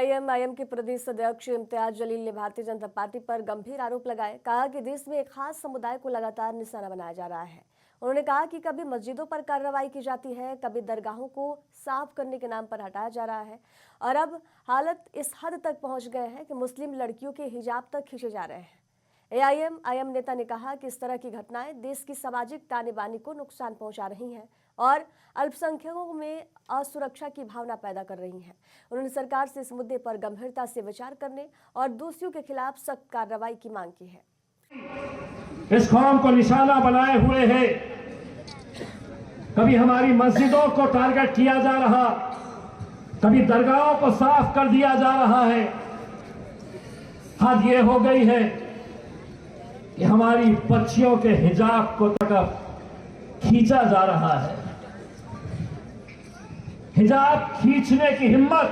AIM के प्रदेश अध्यक्ष इम्तियाज जलील ने भारतीय जनता पार्टी पर गंभीर आरोप लगाए। कहा कि देश में एक खास समुदाय को लगातार निशाना बनाया जा रहा है। उन्होंने कहा कि कभी मस्जिदों पर कार्रवाई की जाती है, कभी दरगाहों को साफ करने के नाम पर हटाया जा रहा है और अब हालत इस हद तक पहुंच गए हैं कि मुस्लिम लड़कियों के हिजाब तक खींचे जा रहे हैं। एआईएम नेता ने कहा कि इस तरह की घटनाएं देश की सामाजिक ताने बानी को नुकसान पहुंचा रही हैं और अल्पसंख्यकों में असुरक्षा की भावना पैदा कर रही हैं। उन्होंने सरकार से इस मुद्दे पर गंभीरता से विचार करने और दोषियों के खिलाफ सख्त कार्रवाई की मांग की है। इस कौम को निशाना बनाए हुए है, कभी हमारी मस्जिदों को टारगेट किया जा रहा, कभी दरगाहों को साफ कर दिया जा रहा है। हद ये हो गई है कि हमारी बच्चियों के हिजाब को तक खींचा जा रहा है। हिजाब खींचने की हिम्मत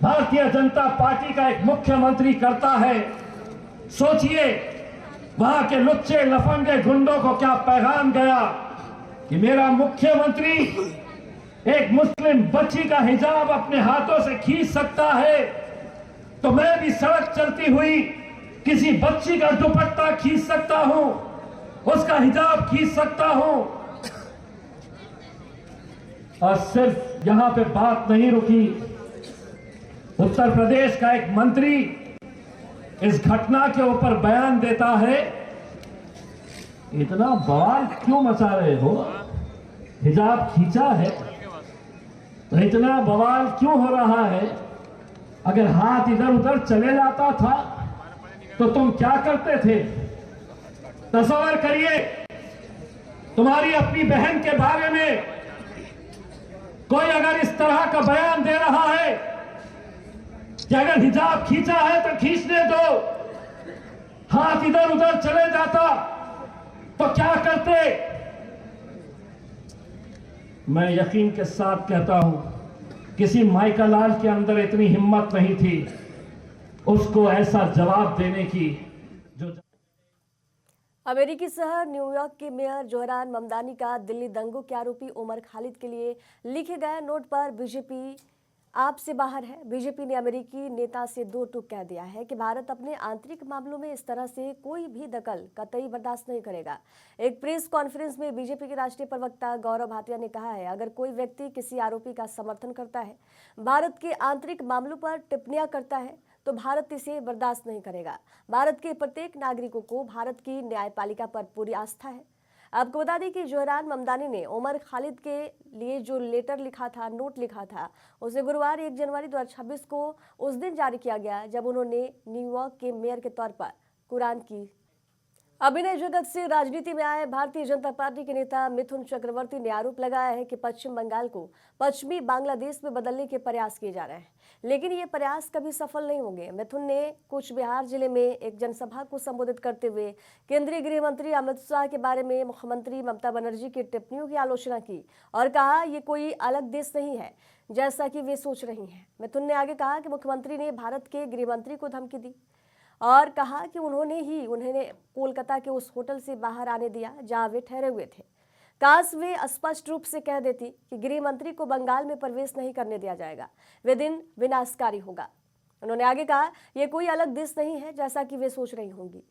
भारतीय जनता पार्टी का एक मुख्यमंत्री करता है। सोचिए वहां के लुच्चे लफंगे गुंडों को क्या पैगाम गया कि मेरा मुख्यमंत्री एक मुस्लिम बच्ची का हिजाब अपने हाथों से खींच सकता है, तो मैं भी सड़क चलती हुई किसी बच्ची का दुपट्टा खींच सकता हूं, उसका हिजाब खींच सकता हूं। और सिर्फ यहां पे बात नहीं रुकी। उत्तर प्रदेश का एक मंत्री इस घटना के ऊपर बयान देता है। इतना बवाल क्यों मचा रहे हो? हिजाब खींचा है तो इतना बवाल क्यों हो रहा है? अगर हाथ इधर उधर चले जाता था तो तुम क्या करते थे? तस्वीर करिए, तुम्हारी अपनी बहन के बारे में कोई अगर इस तरह का बयान दे रहा है कि अगर हिजाब खींचा है तो खींचने दो, हाथ इधर उधर चले जाता तो क्या करते? मैं यकीन के साथ कहता हूं, किसी माइका लाल के अंदर इतनी हिम्मत नहीं थी उसको ऐसा जवाब देने की। जो अमेरिकी शहर न्यूयॉर्क के मेयर जोहरान ममदानी का दिल्ली दंगों के आरोपी उमर खालिद के लिए लिखे गए नोट पर बीजेपी आपसे बाहर है। बीजेपी ने अमेरिकी नेता से दो टूक कह दिया है कि भारत अपने आंतरिक मामलों में इस तरह से कोई भी दखल कतई बर्दाश्त नहीं करेगा। एक प्रेस कॉन्फ्रेंस में बीजेपी के राष्ट्रीय प्रवक्ता गौरव भाटिया ने कहा है, अगर कोई व्यक्ति किसी आरोपी का समर्थन करता है, भारत के आंतरिक मामलों पर टिप्पणियां करता है, तो भारत इसे बर्दाश्त नहीं करेगा। भारत के प्रत्येक नागरिकों को भारत की न्यायपालिका पर पूरी आस्था है। आपको बता दें कि जोहरान ममदानी ने उमर खालिद के लिए जो लेटर लिखा था, नोट लिखा था, उसे गुरुवार 1 जनवरी 2026 को उस दिन जारी किया गया जब उन्होंने न्यूयॉर्क के मेयर के तौर पर कुरान की। अभिनय जगत से राजनीति में आए भारतीय जनता पार्टी के नेता मिथुन चक्रवर्ती ने आरोप लगाया है कि पश्चिम बंगाल को पश्चिमी बांग्लादेश में बदलने के प्रयास किए जा रहे हैं, लेकिन ये प्रयास कभी सफल नहीं होंगे। मिथुन ने कूच बिहार जिले में एक जनसभा को संबोधित करते हुए केंद्रीय गृह मंत्री अमित शाह के बारे में मुख्यमंत्री ममता बनर्जी की टिप्पणियों की आलोचना की और कहा ये कोई अलग देश नहीं है जैसा कि वे सोच रही हैं। मिथुन ने आगे कहा कि मुख्यमंत्री ने भारत के गृह मंत्री को धमकी दी और कहा कि उन्हें कोलकाता के उस होटल से बाहर आने दिया जहां वे ठहरे हुए थे। काश वे स्पष्ट रूप से कह देती कि गृह मंत्री को बंगाल में प्रवेश नहीं करने दिया जाएगा, वे दिन विनाशकारी होगा। उन्होंने आगे कहा यह कोई अलग देश नहीं है जैसा कि वे सोच रही होंगी।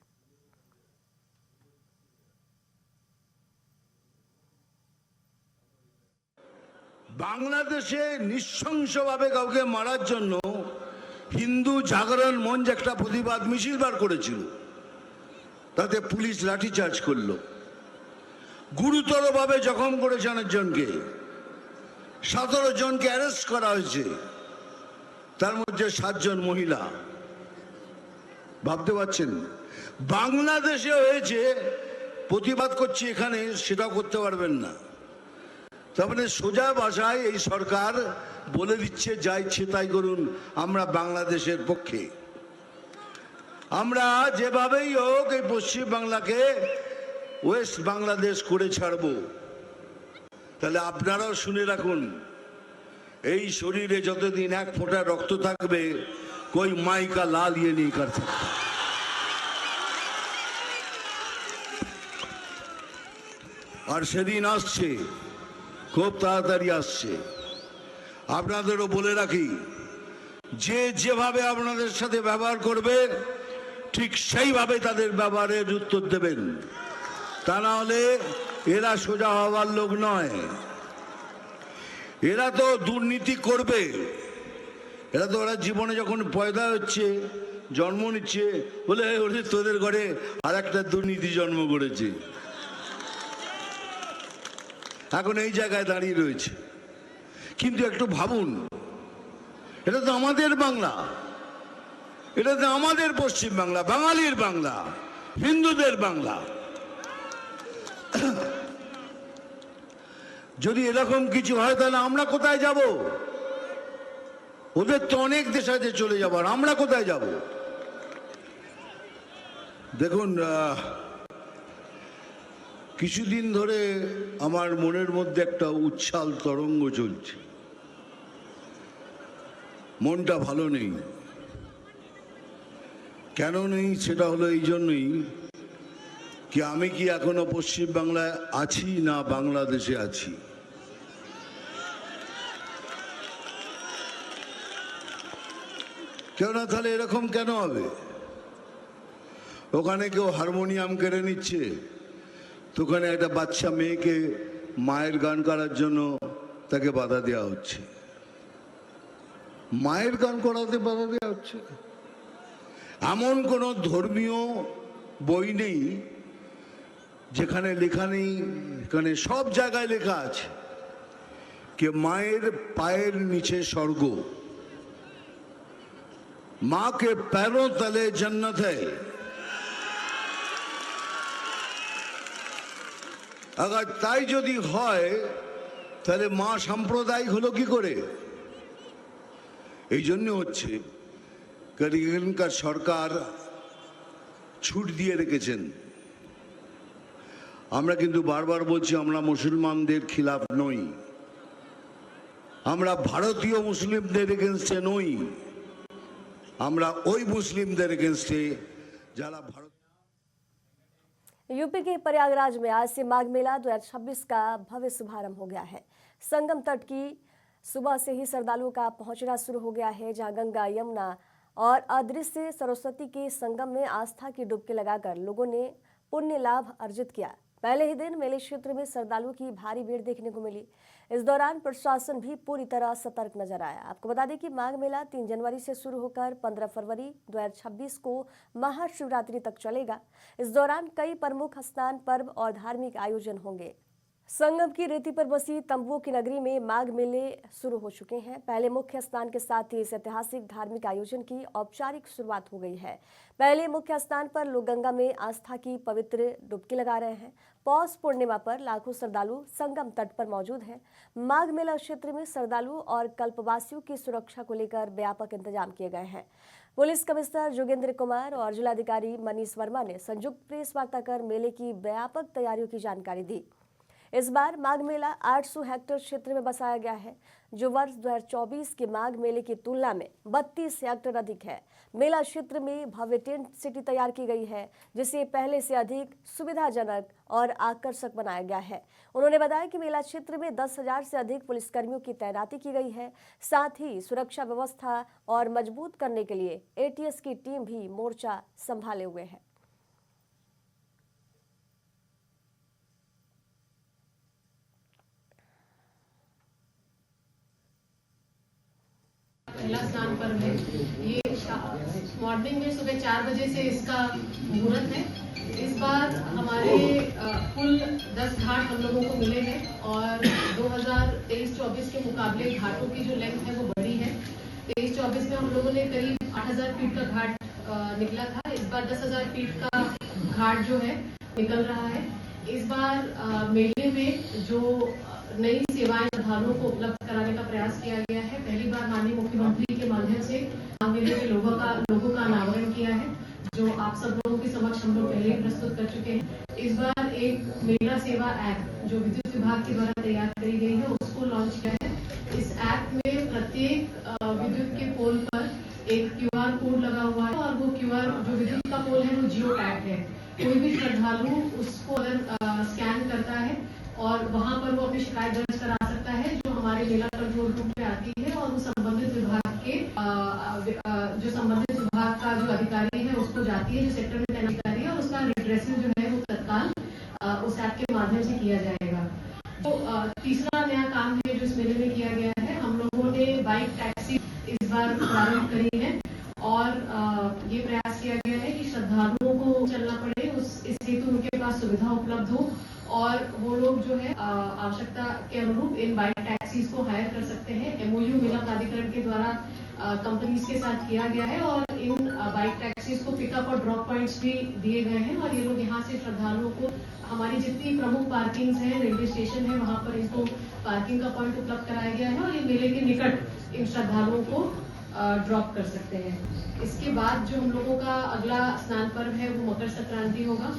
বাংলাদেশে নৃশংসভাবে কাউকে মারার জন্য হিন্দু জাগরণ মঞ্চ একটা প্রতিবাদ মিছিল বার করেছিল, তাতে পুলিশ লাঠিচার্জ করলো, গুরুতরভাবে জখম করেছে অনেকজনকে, 17 জনকে অ্যারেস্ট করা হয়েছে, তার মধ্যে 7 জন মহিলা। ভাবতে পারছেন বাংলাদেশে হয়েছে, প্রতিবাদ করছি এখানে সেটাও করতে পারবেন না। তার মানে সোজা ভাষায় এই সরকার বলে দিচ্ছে যা ইচ্ছে তাই করুন, আমরা বাংলাদেশের পক্ষে। আমরা যেভাবেই হোক এই পশ্চিম বাংলাকে ওয়েস্ট বাংলাদেশ করে ছাড়ব। তাহলে আপনারাও শুনে রাখুন, এই শরীরে যতদিন এক ফোঁটা রক্ত থাকবে कोई माई का लाल ये नहीं कर सकता। और সেদিন আসছে, খুব তাড়াতাড়ি আসছে। আপনাদেরও বলে রাখি, যে যেভাবে আপনাদের সাথে ব্যবহার করবে ঠিক সেইভাবে তাদের ব্যবহারের উত্তর দেবেন, তা না হলে এরা সোজা হওয়ার লোক নয়। এরা তো দুর্নীতি করবে, এরা তো ওরা জীবনে যখন পয়দা হচ্ছে, জন্ম নিচ্ছে, বলে ওরে তোদের ঘরে আর একটা দুর্নীতি জন্ম করেছে, এখন এই জায়গায় দাঁড়িয়ে রয়েছে। কিন্তু একটু ভাবুন, এটা তো আমাদের বাংলা, এটা তো আমাদের পশ্চিম বাংলা, বাঙালির বাংলা, হিন্দুদের বাংলা। যদি এরকম কিছু হয় তাহলে আমরা কোথায় যাব? ওদের তো অনেক দেশ আছে চলে যাবার, আমরা কোথায় যাব? দেখুন, কিছুদিন ধরে আমার মনের মধ্যে একটা উচ্ছ্বাল তরঙ্গ চলছে, মনটা ভালো নেই। কেন নেই সেটা হলো এই জন্যই কি আমি কি এখনো পশ্চিম বাংলায় আছি না বাংলাদেশে আছি। কেন তাহলে এরকম কেন হবে? ওখানে কেউ হারমোনিয়াম কেড়ে নিচ্ছে, তো ওখানে একটা বাচ্চা মেয়েকে মায়ের গান করার জন্য তাকে বাধা দেওয়া হচ্ছে, মায়ের গান করাতে বাধা দেওয়া হচ্ছে। এমন কোনো ধর্মীয় বই নেই যেখানে লেখা নেই, এখানে সব জায়গায় লেখা আছে कि मायर पायर नीचे स्वर्ग, माँ के पैरों तले जन्नत है। अगर ताई যদি হয় তাহলে মা সাম্প্রদায়িক হলো কি করে? এই জন্য হচ্ছে এখানকার সরকার ছুট দিয়ে রেখেছেন। আমরা কিন্তু বারবার বলছি আমরা মুসলমানদের খিলাফ নই, আমরা ভারতীয় মুসলিমদের এগেনস্টে নই, আমরা ওই মুসলিমদের এগেনস্টে যারা ভারত। यूपी के प्रयागराज में आज से माघ मेला 2026 का भव्य शुभारंभ हो गया है। संगम तट की सुबह से ही श्रद्धालुओं का पहुंचना शुरू हो गया है, जहां गंगा, यमुना और अदृश्य सरस्वती के संगम में आस्था की डुबकी लगाकर लोगों ने पुण्य लाभ अर्जित किया। पहले ही दिन मेले क्षेत्र में श्रद्धालुओं की भारी भीड़ देखने को मिली। इस दौरान प्रशासन भी पूरी तरह सतर्क नजर आया। आपको बता दें कि माघ मेला 3 जनवरी से शुरू होकर 15 फरवरी 2026 को महाशिवरात्रि तक चलेगा। इस दौरान कई प्रमुख स्नान, पर्व और धार्मिक आयोजन होंगे। संगम की रेती पर बसी तंबुओं की नगरी में माघ मेले शुरू हो चुके हैं। पहले मुख्य स्नान के साथ ही इस ऐतिहासिक धार्मिक आयोजन की औपचारिक शुरुआत हो गई है। पहले मुख्य स्नान पर लोग गंगा में आस्था की पवित्र डुबकी लगा रहे हैं। पौष पूर्णिमा पर लाखों श्रद्धालु संगम तट पर मौजूद हैं। माघ मेला क्षेत्र में श्रद्धालुओं और कल्पवासियों की सुरक्षा को लेकर व्यापक इंतजाम किए गए हैं। पुलिस कमिश्नर जोगेंद्र कुमार और जिलाधिकारी मनीष वर्मा ने संयुक्त प्रेस वार्ता कर मेले की व्यापक तैयारियों की जानकारी दी। इस बार माघ मेला 800 हेक्टेयर क्षेत्र में बसाया गया है, जो वर्ष 2024 के माघ मेले की तुलना में 32 हेक्टेयर अधिक है। मेला क्षेत्र में भव्य टेंट सिटी तैयार की गई है, जिसे पहले से अधिक सुविधाजनक और आकर्षक बनाया गया है। उन्होंने बताया कि मेला क्षेत्र में 10,000 से अधिक पुलिसकर्मियों की तैनाती की गई है। साथ ही सुरक्षा व्यवस्था और मजबूत करने के लिए एटीएस की टीम भी मोर्चा संभाले हुए है। पहला स्नान पर्व है ये। मॉर्निंग में सुबह 4 बजे से इसका मुहूर्त है। इस बार हमारे कुल 10 घाट हम लोगों को मिले हैं और 2023-24 के मुकाबले घाटों की जो लेंथ है वो बड़ी है। 23-24 में हम लोगों ने करीब 8,000 फीट का घाट निकला था। इस बार 10,000 फीट का घाट जो है निकल रहा है। इस बार मेले में जो नई सेवाएं श्रद्धालुओं को उपलब्ध कराने का प्रयास किया गया है। पहली बार माननीय मुख्यमंत्री के माध्यम से मेले के लोगों का अनावरण किया है, जो आप सब लोगों के समक्ष हम लोग पहले ही प्रस्तुत कर चुके हैं। इस बार एक मेला सेवा ऐप जो विद्युत विभाग के द्वारा तैयार करी गई है उसको लॉन्च किया है। इस ऐप में प्रत्येक विद्युत के पोल पर एक QR कोड लगा हुआ है और वो QR जो विद्युत का पोल है वो जियो टैग है। कोई भी श्रद्धालु उसको अगर स्कैन करता है और वहां पर वो अपनी शिकायत दर्ज करा सकता है, जो हमारे मेला कंट्रोल रूम पे आती है और वो संबंधित विभाग के जाती है जो सेक्टर में तैनात कर रही है, और उसका रिड्रेसल जो है वो तत्काल उस ऐप के माध्यम से किया जाएगा। तो तीसरा नया काम है जो इस मेले में किया गया है, हम लोगों ने बाइक टैक्सी इस बार प्रारंभ करी है, और ये प्रयास किया गया है कि श्रद्धालुओं को चलना पड़े, इस हेतु उनके पास सुविधा उपलब्ध हो, और वो लोग जो है आवश्यकता के अनुरूप इन बाइक टैक्सीज को हायर कर सकते हैं। MOU मेला प्राधिकरण के द्वारा कंपनीज के साथ किया गया है, और इन बाइक टैक्सीज को पिकअप और ड्रॉप पॉइंट्स भी दिए गए हैं, और ये लोग यहाँ से श्रद्धालुओं को हमारी जितनी प्रमुख पार्किंग्स हैं, रेलवे स्टेशन है, वहां पर इनको पार्किंग का पॉइंट उपलब्ध कराया गया है, और ये मेले के निकट इन श्रद्धालुओं को ड्रॉप कर सकते हैं। इसके बाद जो हम लोगों का अगला स्नान पर्व है वो मकर संक्रांति होगा।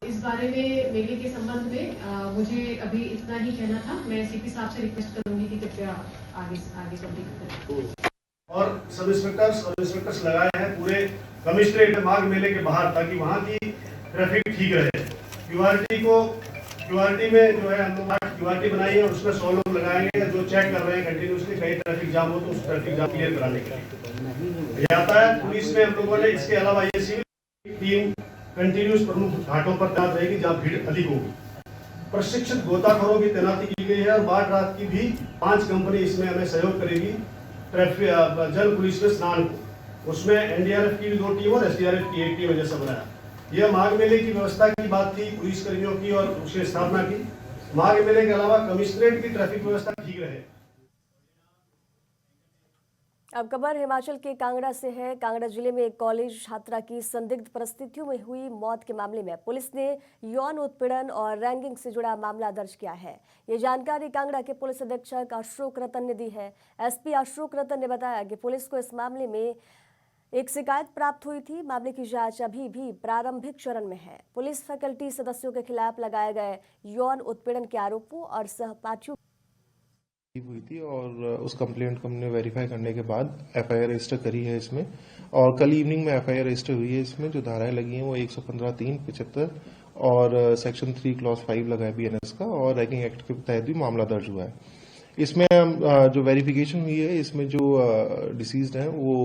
इस बारे में मेले के संबंध में मुझे अभी इतना ही कहना था। मैं सीपी साहब से रिक्वेस्ट करूंगी कि कृपया आगे कंप्लीट करें। और सब इंस्पेक्टर्स लगाए हैं पूरे कमिश्नरेट माघ मेले के बाहर, ताकि वहाँ की ट्रैफिक ठीक रहे। क्यूआरटी में जो है हम लोग क्यूआरटी बनाई है, उसमें 100 लोग लगाएंगे जो चेक कर रहे हैं कंटिन्यूसली, कहीं ट्रैफिक जाम हो तो उस ट्रैफिक जाम क्लियर कराने के लिए। यातायात पुलिस में हम लोगों ने, इसके अलावा ये सिविल टीम कंटिन्यूस प्रमुख घाटों पर तैनात रहेगी जहाँ भीड़ अधिक होगी। प्रशिक्षित गोताखोरों की तैनाती की गई है, और बाद रात की भी 5 कंपनी इसमें हमें सहयोग करेगी ट्रैफिक जल पुलिस में स्नान को। उसमें NDRF की 2 टीम और SDRF की 1 टीम जैसा बनाया। यह माघ मेले की व्यवस्था की बात थी, पुलिस कर्मियों की और उसकी स्थापना की। माघ मेले के अलावा कमिश्नरेट की ट्रैफिक व्यवस्था ठीक रहे। अब खबर हिमाचल के कांगड़ा से है। कांगड़ा जिले में एक कॉलेज छात्रा की संदिग्ध परिस्थितियों में हुई मौत के मामले में पुलिस ने यौन उत्पीड़न और रैंगिंग से जुड़ा मामला दर्ज किया है। ये जानकारी कांगड़ा के पुलिस अधीक्षक अशोक रतन ने दी है। SP अशोक रतन ने बताया कि पुलिस को इस मामले में एक शिकायत प्राप्त हुई थी। मामले की जांच अभी भी प्रारंभिक चरण में है। पुलिस फैकल्टी सदस्यों के खिलाफ लगाए गए यौन उत्पीड़न के आरोपों और सहपाठियों हुई थी, और उस कंप्लेंट को हमने वेरीफाई करने के बाद FIR रजिस्टर करी है इसमें। और कल इवनिंग में FIR रजिस्टर हुई है। इसमें जो धाराएं लगी हैं वो 115(3), 75 और सेक्शन 3 क्लॉज 5 लगा है BNS का, और रैगिंग एक्ट के तहत भी मामला दर्ज हुआ है। इसमें जो वेरिफिकेशन हुई है, इसमें जो डिसीज्ड हैं वो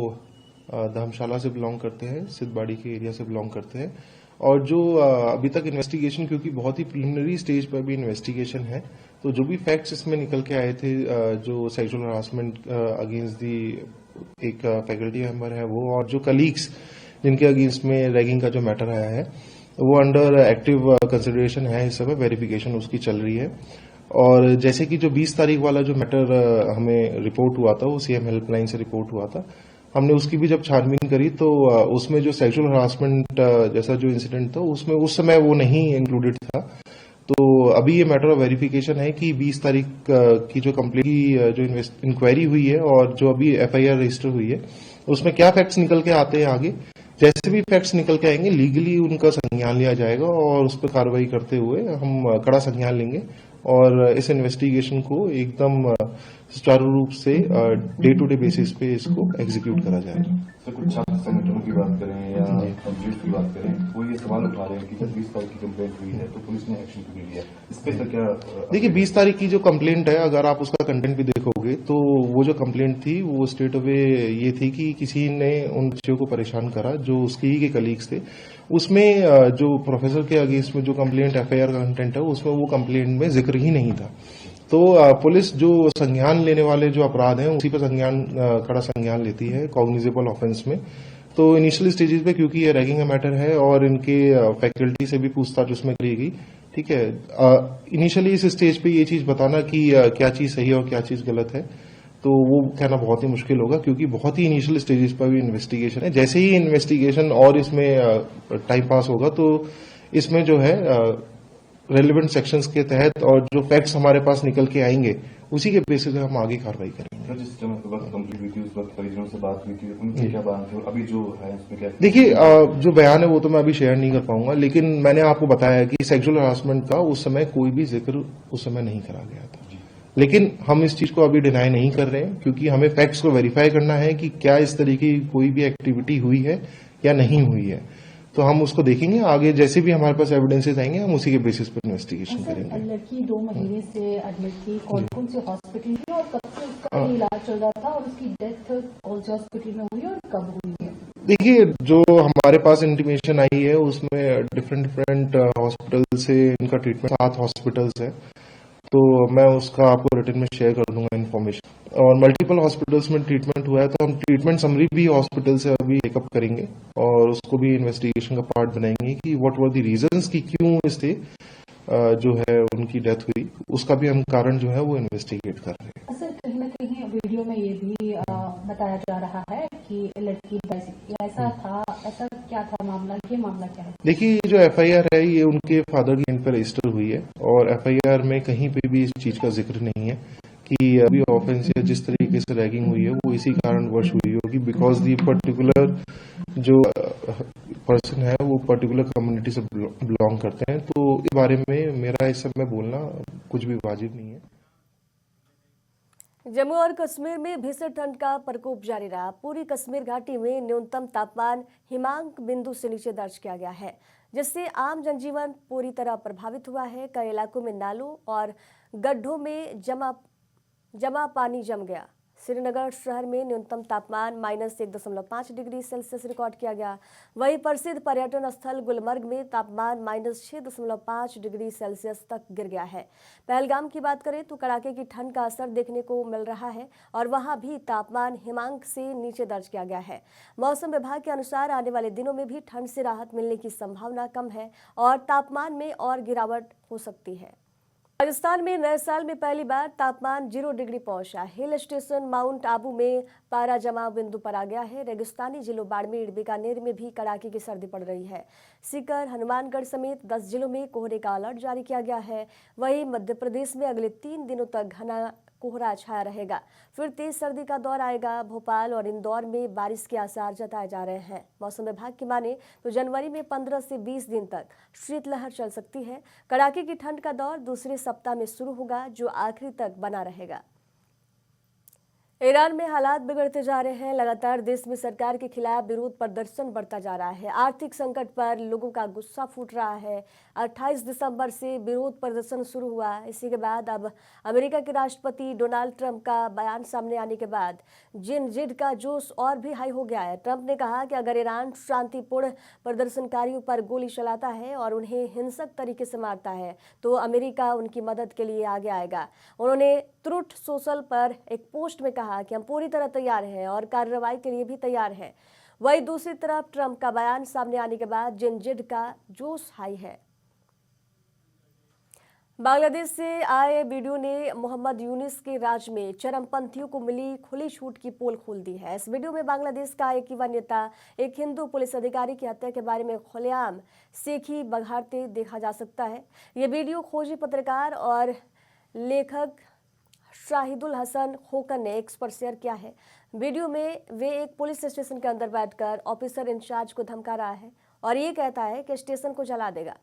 धर्मशाला से बिलोंग करते हैं, सिद्धबाड़ी के एरिया से बिलोंग करते हैं, और जो अभी तक इन्वेस्टिगेशन, क्योंकि बहुत ही प्रिलिमिनरी स्टेज पर भी इन्वेस्टिगेशन है, तो जो भी फैक्ट्स इसमें निकल के आए थे, जो सेक्सुअल हरासमेंट अगेंस्ट दी एक फैकल्टी मेंबर है वो, और जो कलीग्स जिनके अगेंस्ट में रैगिंग का जो मैटर आया है वो अंडर एक्टिव कंसिडरेशन है। इस समय वेरिफिकेशन उसकी चल रही है। और जैसे कि जो 20 तारीख वाला जो मैटर हमें रिपोर्ट हुआ था, वो CM हेल्पलाइन से रिपोर्ट हुआ था, हमने उसकी भी जब छानबीन करी तो उसमें जो सेक्सुअल हरासमेंट जैसा जो इंसिडेंट था उसमें उस समय वो नहीं इंक्लूडेड था। तो अभी ये मैटर ऑफ वेरिफिकेशन है कि 20 तारीख की जो कंप्लेंट की जो इंक्वायरी हुई है और जो अभी FIR रजिस्टर हुई है, उसमें क्या फैक्ट्स निकल के आते हैं आगे, जैसे भी फैक्ट्स निकल के आएंगे लीगली उनका संज्ञान लिया जाएगा, और उस पर कार्रवाई करते हुए हम कड़ा संज्ञान लेंगे, और इस इन्वेस्टिगेशन को एकदम सुचारू रूप से डे टू डे बेसिस पे इसको एग्जीक्यूट करा जाएगा। तो कुछ छात्र संगठनों की बात करें या कंप्लेंट की बात करें, वो ये सवाल उठा रहे हैं कि जब 20 तारीख की कंप्लेंट हुई है तो पुलिस ने एक्शन क्यों लिया, इस पे तो क्या? देखिए, 20 तारीख की जो कंप्लेंट है, अगर आप उसका कंटेंट भी देखोगे तो वो जो कंप्लेंट थी वो स्ट्रेट अवे ये थी कि किसी ने उन बच्चों को परेशान करा जो उसके ही के कलीग्स थे। उसमें जो प्रोफेसर के अगेंस्ट में जो कंप्लेंट FIR का कंटेंट है उसमें वो कंप्लेंट में जिक्र ही नहीं था। तो पुलिस जो संज्ञान लेने वाले जो अपराध हैं उसी पर कड़ा संज्ञान लेती है कॉग्निजेबल ऑफेंस में। तो इनिशियल स्टेजेस पे क्योंकि ये रैगिंग का मैटर है और इनके फैकल्टी से भी पूछताछ उसमें करी गई, ठीक है। इनिशियली इस स्टेज पे ये चीज बताना कि क्या चीज सही है और क्या चीज गलत है, तो वो कहना बहुत ही मुश्किल होगा, क्योंकि बहुत ही इनिशियल स्टेजेस पर भी इन्वेस्टिगेशन है। जैसे ही इन्वेस्टिगेशन और इसमें टाइम पास होगा तो इसमें जो है रेलेवेंट सेक्शंस के तहत और जो फैक्ट्स हमारे पास निकल के आएंगे उसी के बेसिस पे हम आगे कार्रवाई करेंगे। जिस समय कंप्लीट हुई थी उस वक्त परिजनों से बात हुई थी, उनके क्या बयान थे, अभी जो है इसमें क्या? देखिए, जो बयान है वो तो मैं अभी शेयर नहीं कर पाऊंगा, लेकिन मैंने आपको बताया कि सेक्सुअल हरासमेंट का उस समय कोई भी जिक्र उस समय नहीं करा गया था। लेकिन हम इस चीज को अभी डिनाई नहीं कर रहे हैं, क्योंकि हमें फैक्ट्स को वेरीफाई करना है कि क्या इस तरीके की कोई भी एक्टिविटी हुई है या नहीं हुई है। तो हम उसको देखेंगे आगे, जैसे भी हमारे पास एविडेंसेस आएंगे हम उसी के बेसिस पर इन्वेस्टिगेशन करेंगे। लड़की 2 महीने से एडमिट थी, कौन से हॉस्पिटल में और कब से उसका इलाज चल रहा था, और उसकी डेथ कौन से हॉस्पिटल में हुई और कब हुई है? देखिए, जो हमारे पास इंटीमेशन आई है उसमें डिफरेंट हॉस्पिटल से इनका ट्रीटमेंट 7 हॉस्पिटल्स है, तो मैं उसका आपको रिटर्न में शेयर कर दूंगा इन्फॉर्मेशन। और मल्टीपल हॉस्पिटल्स में ट्रीटमेंट हुआ है, तो हम ट्रीटमेंट समरी भी हॉस्पिटल से अभी टेकअप करेंगे और उसको भी इन्वेस्टिगेशन का पार्ट बनाएंगे कि व्हाट वर द रीजंस कि क्यों इससे जो है उनकी डेथ हुई, उसका भी हम कारण जो है वो इन्वेस्टिगेट कर रहे हैं। सर, कहीं न कहीं वीडियो में ये भी बताया जा रहा है कि लड़की ऐसा था, ऐसा क्या था मामला, ये मामला क्या है? देखिए, जो एफआईआर है ये उनके फादर की एंड पर रजिस्टर हुई है और एफआईआर में कहीं पे भी इस चीज का जिक्र नहीं है कि अभी ऑफेंस या जिस तरीके से रैगिंग हुई है वो इसी कारणवश हुई होगी, बिकॉज दी पर्टिकुलर जो पर्सन है वो पर्टिकुलर कम्युनिटी से बिलोंग करते हैं, तो इस बारे में मेरा इस समय बोलना कुछ भी वाजिब नहीं है। जम्मू और कश्मीर में भीषण ठंड का प्रकोप जारी रहा। पूरी कश्मीर घाटी में न्यूनतम तापमान हिमांक बिंदु से नीचे दर्ज किया गया है, जिससे आम जनजीवन पूरी तरह प्रभावित हुआ है। कई इलाकों में नालों और गड्ढों में जमा पानी जम गया। श्रीनगर शहर में न्यूनतम तापमान -1.5 डिग्री सेल्सियस रिकॉर्ड किया गया। वहीं प्रसिद्ध पर्यटन स्थल गुलमर्ग में तापमान -6.5 डिग्री सेल्सियस तक गिर गया है। पहलगाम की बात करें तो कड़ाके की ठंड का असर देखने को मिल रहा है और वहां भी तापमान हिमांक से नीचे दर्ज किया गया है। मौसम विभाग के अनुसार आने वाले दिनों में भी ठंड से राहत मिलने की संभावना कम है और तापमान में और गिरावट हो सकती है। राजस्थान में नए साल में पहली बार तापमान 0 डिग्री पहुंचा। हिल स्टेशन माउंट आबू में पारा जमाव बिंदु पर आ गया है। रेगिस्तानी जिलों बाड़मेर, बीकानेर में भी कड़ाके की सर्दी पड़ रही है। सीकर, हनुमानगढ़ समेत 10 जिलों में कोहरे का अलर्ट जारी किया गया है। वहीं मध्य प्रदेश में अगले 3 दिनों तक घना कोहरा छाया रहेगा। फिर तेज सर्दी का दौर आएगा। भोपाल और इंदौर में बारिश के आसार जताए जा रहे हैं। मौसम विभाग की माने तो जनवरी में 15 से 20 दिन तक शीतलहर चल सकती है। कड़ाके की ठंड का दौर दूसरे सप्ताह में शुरू होगा, जो आखिरी तक बना रहेगा। ईरान में हालात बिगड़ते जा रहे हैं। लगातार देश में सरकार के खिलाफ विरोध प्रदर्शन बढ़ता जा रहा है। आर्थिक संकट पर लोगों का गुस्सा फूट रहा है। 28 दिसंबर से विरोध प्रदर्शन शुरू हुआ। इसी के बाद अब अमेरिका के राष्ट्रपति डोनाल्ड ट्रंप का बयान सामने आने के बाद जिद का जोश और भी हाई हो गया है। ट्रंप ने कहा कि अगर ईरान शांतिपूर्ण प्रदर्शनकारियों पर गोली चलाता है और उन्हें हिंसक तरीके से मारता है तो अमेरिका उनकी मदद के लिए आगे आएगा। उन्होंने ट्रुथ सोशल पर एक पोस्ट में कहा कि हम पूरी तरह तैयार हैं और कार्रवाई के लिए भी तैयार हैं। वहीं दूसरी तरफ ट्रंप का बयान सामने आने के बाद जिद का जोश हाई है। बांग्लादेश से आए वीडियो ने मोहम्मद यूनिस के राज में चरमपंथियों को मिली खुली छूट की पोल खोल दी है। इस वीडियो में बांग्लादेश का एक युवा नेता एक हिंदू पुलिस अधिकारी की हत्या के बारे में खुलेआम सेखी बघाड़ते देखा जा सकता है। ये वीडियो खोजी पत्रकार और लेखक शाहिदुल हसन खोकन ने एक्स पर शेयर किया है। वीडियो में वे एक पुलिस स्टेशन के अंदर बैठकर ऑफिसर इंचार्ज को धमका रहा है और ये कहता है कि स्टेशन को जला देगा।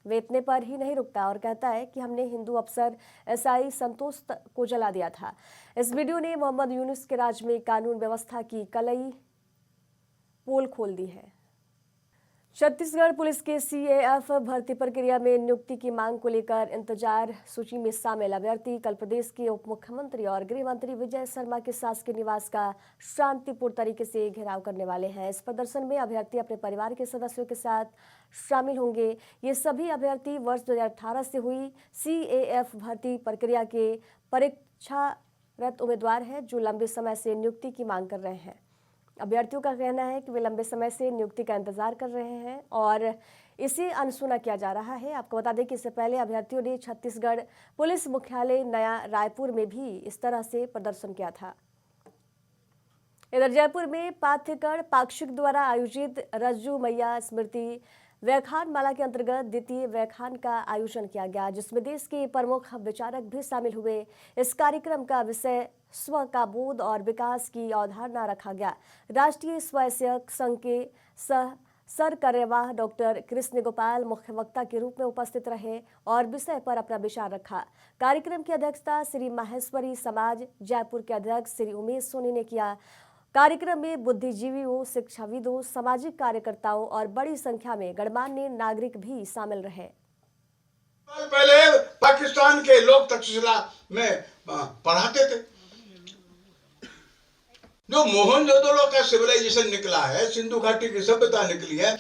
वे इतने पर ही नहीं रुकता और कहता है कि हमने हिंदू अफसर एसआई संतोष को जला दिया था। इस वीडियो ने मोहम्मद यूनुस के राज में कानून व्यवस्था की कई पोल खोल दी है। छत्तीसगढ़ पुलिस के सीएएफ भर्ती प्रक्रिया में नियुक्ति की मांग को लेकर इंतजार सूची में शामिल अभ्यर्थी कल प्रदेश के उप मुख्यमंत्री और गृह मंत्री विजय शर्मा के शासकीय निवास का शांतिपूर्ण तरीके से घेराव करने वाले हैं। इस प्रदर्शन में अभ्यर्थी अपने परिवार के सदस्यों के साथ शामिल होंगे। ये सभी अभ्यर्थी वर्ष 2018 से हुई सीएएफ भर्ती प्रक्रिया के परीक्षारत उम्मीदवार हैं जो लंबे समय से नियुक्ति की मांग कर रहे हैं। अभ्यर्थियों का कहना है कि वे लंबे समय से नियुक्ति का इंतजार कर रहे हैं और इसे अनसुना किया जा रहा है। आपको बता दें कि इससे पहले अभ्यर्थियों ने छत्तीसगढ़ पुलिस मुख्यालय नया रायपुर में भी इस तरह से प्रदर्शन किया था। इधर जयपुर में पाठ्यक्रम पाक्षिक द्वारा आयोजित रज्जू मैया स्मृति व्याख्यान माला के अंतर्गत द्वितीय व्याख्यान का आयोजन किया गया, जिसमें देश के प्रमुख विचारक भी शामिल हुए। इस कार्यक्रम का विषय स्व का बोध और विकास की अवधारणा रखा गया। राष्ट्रीय स्वयंसेवक संघ के सर कार्यवाह डॉक्टर कृष्ण गोपाल मुख्य वक्ता के रूप में उपस्थित रहे और विषय पर अपना विचार रखा। कार्यक्रम की अध्यक्षता श्री माहेश्वरी समाज जयपुर के अध्यक्ष श्री उमेश सोनी ने किया। कार्यक्रम में बुद्धिजीवियों, शिक्षाविदों, सामाजिक कार्यकर्ताओं और बड़ी संख्या में गणमान्य नागरिक भी शामिल रहे। पहले पाकिस्तान के लोग तक्षशिला में पढ़ाते थे, जो मोहनजोदड़ो का सिविलाइजेशन निकला है, सिंधु घाटी की सभ्यता निकली है,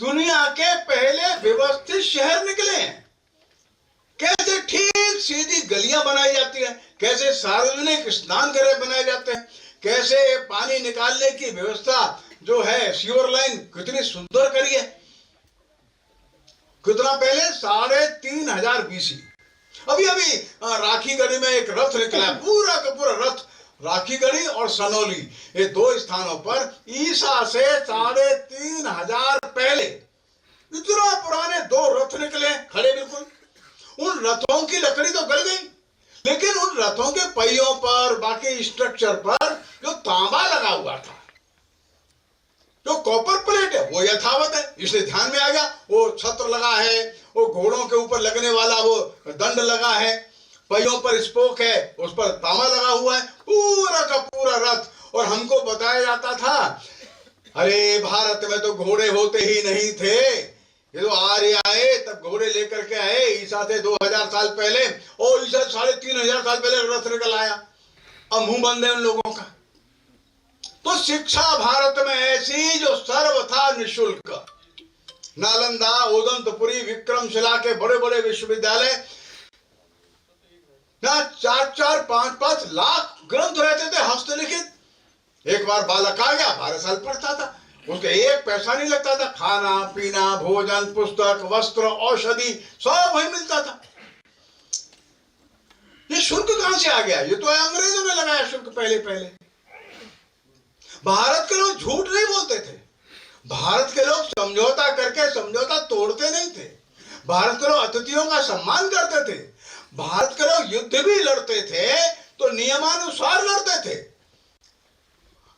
दुनिया के पहले व्यवस्थित शहर निकले हैं। कैसे ठीक सीधी गलियां बनाई जाती हैं, कैसे सार्वजनिक स्नान गृह बनाए जाते हैं, कैसे पानी निकालने की व्यवस्था जो है सीवर लाइन कितनी सुंदर करी है। कितना पहले 3500 BC। अभी अभी राखीगढ़ी में एक रथ निकला है, पूरा का पूरा रथ। राखीगढ़ी और सनौली, ये दो स्थानों पर ईसा से 3500 पहले इतना पुराने दो रथ निकले खड़े बिल्कुल। उन रथों की लकड़ी तो गल गई, लेकिन उन रथों के पहियों पर, बाकी स्ट्रक्चर पर जो तांबा लगा हुआ था, जो कॉपर प्लेट है, वो यथावत है। इसलिए ध्यान में आ गया। वो छत्र लगा है, वो घोड़ों के ऊपर लगने वाला वो दंड लगा है, पहियों पर स्पोक है, उस पर तांबा लगा हुआ है, पूरा का पूरा रथ। और हमको बताया जाता था, अरे भारत में तो घोड़े होते ही नहीं थे, ये तो आर्य आए तब घोड़े लेकर के आए, ईसा से 2000 साल पहले, और ईसा 3500 साल पहले रथ निकल आया। अब मुंह बंद है उन लोगों का। तो शिक्षा भारत में ऐसी जो सर्वथा निःशुल्क, नालंदा, उदंतपुरी, विक्रमशिला के बड़े बड़े विश्वविद्यालय, ना 4-4, 5-5 लाख ग्रंथ रहते थे हस्तलिखित। एक बार बालक आ गया, 12 साल पढ़ता था, उसके एक पैसा नहीं लगता था। खाना पीना, भोजन, पुस्तक, वस्त्र, औषधि सब वही मिलता था। ये शुल्क कहां से आ गया? ये तो अंग्रेजों ने लगाया शुल्क पहले। भारत के लोग झूठ नहीं बोलते थे, भारत के लोग समझौता करके समझौता तोड़ते नहीं थे, भारत के लोग अतिथियों का सम्मान करते थे, भारत के लोग युद्ध भी लड़ते थे तो नियमानुसार लड़ते थे।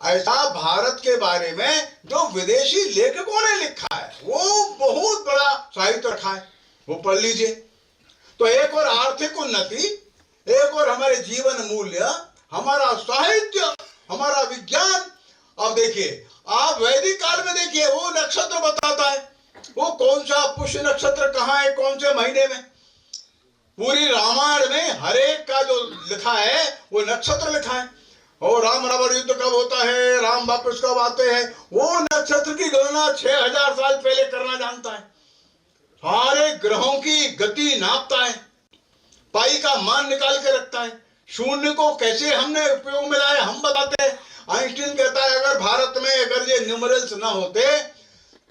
ऐसा भारत के बारे में जो विदेशी लेखकों ने लिखा है, वो बहुत बड़ा साहित्य रखा है, वो पढ़ लीजिए। तो एक और आर्थिक उन्नति, एक और हमारे जीवन मूल्य, हमारा साहित्य, हमारा विज्ञान। अब देखिए, आप वैदिक काल में देखिए, वो नक्षत्र बताता है, वो कौन सा पुष्य नक्षत्र कहाँ है, कौन से महीने में। पूरी रामायण में हर एक का जो लिखा है वो नक्षत्र लिखा है। और राम रावण युद्ध कब होता है, राम वापस कब आते हैं, वो नक्षत्र की गणना 6000 साल पहले करना जानता है। सारे ग्रहों की गति नापता है, पाई का मान निकाल के रखता है, शून्य को कैसे हमने उपयोग में लाया हम बताते हैं। आइंस्टीन कहता है, अगर भारत में अगर ये न्यूमरल्स ना होते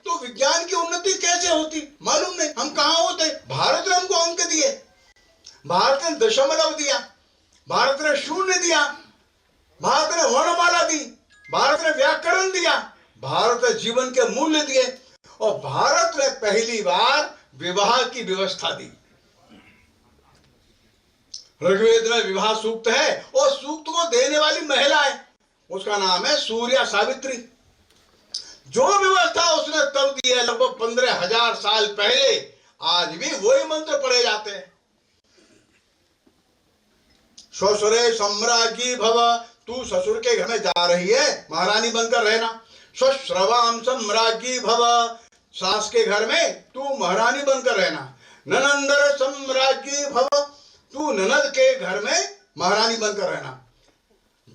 तो विज्ञान की उन्नति कैसे होती, मालूम नहीं, हम कहां होते। भारत ने हमको अंक दिए, भारत ने दशमलव दिया, भारत ने शून्य दिया, भारत ने वर्णमाला दी, भारत ने व्याकरण दिया, भारत ने जीवन के मूल्य दिए, और भारत ने पहली बार विवाह की व्यवस्था दी। ऋग्वेद में विवाह सूक्त है, और सूक्त को देने वाली महिला है, उसका नाम है सूर्या सावित्री। जो व्यवस्था उसने तब दी है, लगभग 15000 साल पहले, आज भी वही मंत्र पढ़े जाते हैं। ससुरे सम्राज्ञी भव, तू ससुर के घर में जा रही है, महारानी बनकर रहना। सश्रवाम सम्राज्ञी भव, सास के घर में तू महारानी बनकर रहना। ननंदर सम्राज्ञी भव, तू ननद के घर में महारानी बनकर रहना।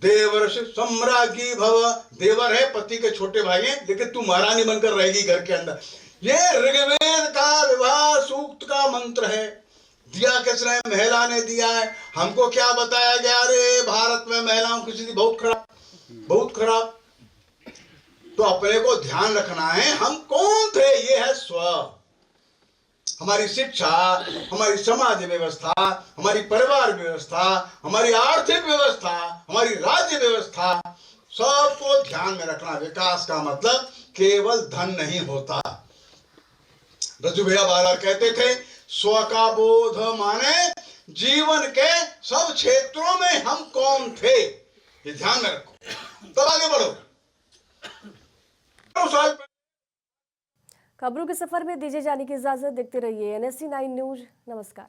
देवर्षि सम्राज्ञी भव, देवर है, पति के छोटे भाई हैं, लेकिन तू महारानी बनकर रहेगी घर के अंदर। ये ऋग्वेद का विवाह सूक्त का मंत्र है। दिया किसने? महिला ने दिया है। हमको क्या बताया गया? अरे भारत में महिलाओं की स्थिति बहुत खराब, बहुत खराब। तो अपने को ध्यान रखना है, हम कौन थे, ये है स्व। हमारी शिक्षा, हमारी समाज व्यवस्था, हमारी परिवार व्यवस्था, हमारी आर्थिक व्यवस्था, हमारी राज्य व्यवस्था, सबको ध्यान में रखना। विकास का मतलब केवल धन नहीं होता। रजू भैया बार कहते थे, स्व का बोध माने जीवन के सब क्षेत्रों में हम कौन थे, ये ध्यान में रखो, तब आगे बढ़ो। खबरों के सफर में दीजिए जाने की इजाजत। देखते रहिए NSC 9 न्यूज। नमस्कार।